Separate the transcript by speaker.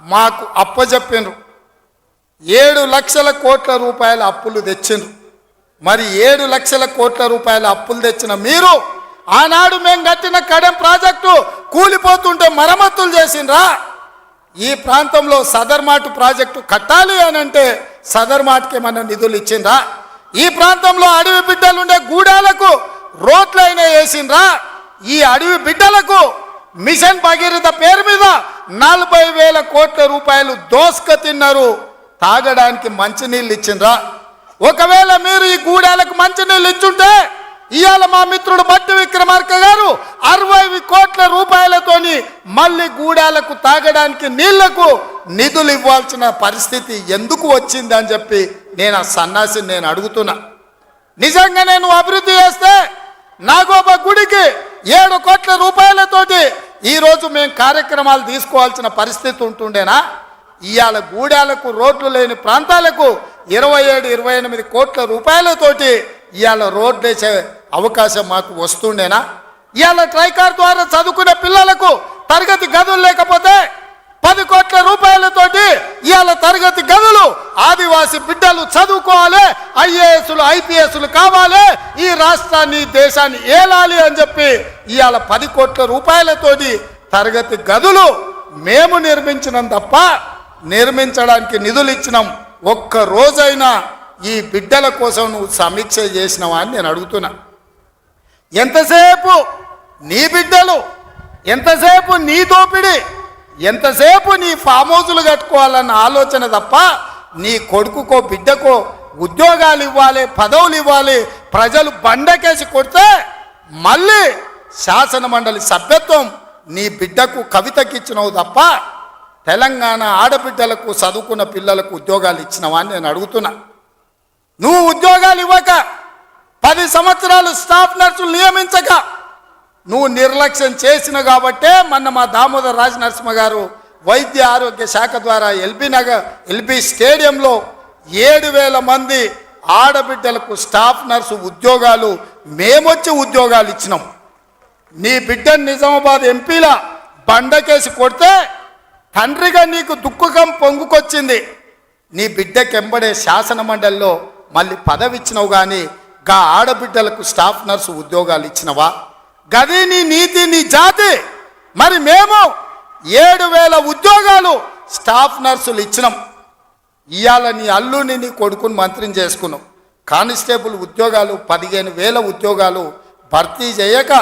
Speaker 1: మాకు అప్పజెప్పినరు. 7 లక్షల కోట్ల రూపాయల అప్పులు తెచ్చిండ్రు. మరి 7 లక్షల కోట్ల రూపాయల అప్పులు తెచ్చిన మీరు ఆనాడు మేము కట్టిన కడెం ప్రాజెక్టు కూలిపోతుంటే మరమ్మతులు చేసిండ్రా? ఈ ప్రాంతంలో సదర్మాటు ప్రాజెక్టు కట్టాలి అని అంటే సదర్మాటుకి ఏమన్నా నిధులు ఇచ్చిండ్రా? ఈ ప్రాంతంలో అడవి బిడ్డలుండే గూడాలకు రోడ్లైనా వేసిండ్రా? ఈ అడవి బిడ్డలకు మిషన్ భగీరథ పేరు మీద 40,000 కోట్ల రూపాయలు దోసుక తిన్నారు. తాగడానికి మంచినీళ్ళు ఇచ్చిండ్రా? ఒకవేళ మీరు ఈ గూడాలకు మంచినీళ్ళు ఇచ్చుంటే ఇవాళ మా మిత్రుడు బట్టి విక్రమార్క గారు 60 కోట్ల రూపాయలతోని మళ్ళీ గూడాలకు తాగడానికి నీళ్లకు నిధులు ఇవ్వాల్సిన పరిస్థితి ఎందుకు వచ్చింది అని చెప్పి నేను ఆ సన్నాసిని నేను అడుగుతున్నా. నిజంగా నేను అభివృద్ధి చేస్తే నాగోబా గుడికి 7 కోట్ల రూపాయలతోటి ఈరోజు మేము కార్యక్రమాలు తీసుకోవాల్సిన పరిస్థితి ఉంటుండేనా? ఇవాళ గూడాలకు రోడ్లు లేని ప్రాంతాలకు 27-28 కోట్ల రూపాయలతోటి ఇవాళ రోడ్లు వేసే అవకాశం మాకు వస్తుండేనా? ఇవాళ ట్రైకార్ ద్వారా చదువుకునే పిల్లలకు తరగతి గదులు లేకపోతే 10 కోట్ల రూపాయలతోటి ఇవాళ తరగతి గదులు ఆదివాసి బిడ్డలు చదువుకోవాలి, ఐఏఎస్లు ఐపీఎస్లు కావాలి, ఈ రాష్ట్రాన్ని దేశాన్ని ఏలాలి అని చెప్పి ఇవాళ 10 కోట్ల రూపాయలతోటి తరగతి గదులు మేము నిర్మించినాం తప్ప నిర్మించడానికి నిధులు ఇచ్చినాం. ఒక్క రోజైనా ఈ బిడ్డల కోసం నువ్వు సమీక్ష చేసినావా అని నేను అడుగుతున్నా. ఎంతసేపు నీ బిడ్డలు, ఎంతసేపు నీ దోపిడి, ఎంతసేపు నీ ఫామ్ హౌజులు కట్టుకోవాలన్న ఆలోచన తప్ప నీ కొడుకుకో బిడ్డకో ఉద్యోగాలు ఇవ్వాలి, పదవులు ఇవ్వాలి, ప్రజలు బండకేసి కొడితే మళ్ళీ శాసన మండలి సభ్యత్వం నీ బిడ్డకు కవితకి ఇచ్చినావు తప్ప తెలంగాణ ఆడబిడ్డలకు చదువుకున్న పిల్లలకు ఉద్యోగాలు ఇచ్చినవా అని నేను అడుగుతున్నా. నువ్వు ఉద్యోగాలు ఇవ్వక 10 సంవత్సరాలు స్టాఫ్ నర్సులు నియమించక నువ్వు నిర్లక్ష్యం చేసిన కాబట్టే మొన్న మా దామోదర్ రాజ నరసింహ గారు వైద్య ఆరోగ్య శాఖ ద్వారా ఎల్బీ స్టేడియంలో 7,000 మంది ఆడబిడ్డలకు స్టాఫ్ నర్సు ఉద్యోగాలు మేమొచ్చి ఉద్యోగాలు ఇచ్చినాం. నీ బిడ్డను నిజామాబాద్ ఎంపీలా బండకేసి కొడితే తండ్రిగా నీకు దుఃఖం పొంగుకొచ్చింది. నీ బిడ్డకెంబడే శాసన మండలిలో మళ్ళీ పదవి ఇచ్చినవు, కానీ గా ఆడబిడ్డలకు స్టాఫ్ నర్సు ఉద్యోగాలు ఇచ్చినవా? గది నీ నీతి, నీ జాతి. మరి మేము 7,000 ఉద్యోగాలు స్టాఫ్ నర్సులు ఇచ్చినాం. ఇవాళ నీ అల్లుని నీ కొడుకుని మంత్రిని చేసుకున్నాం. కానిస్టేబుల్ ఉద్యోగాలు 15,000 ఉద్యోగాలు భర్తీ చేయక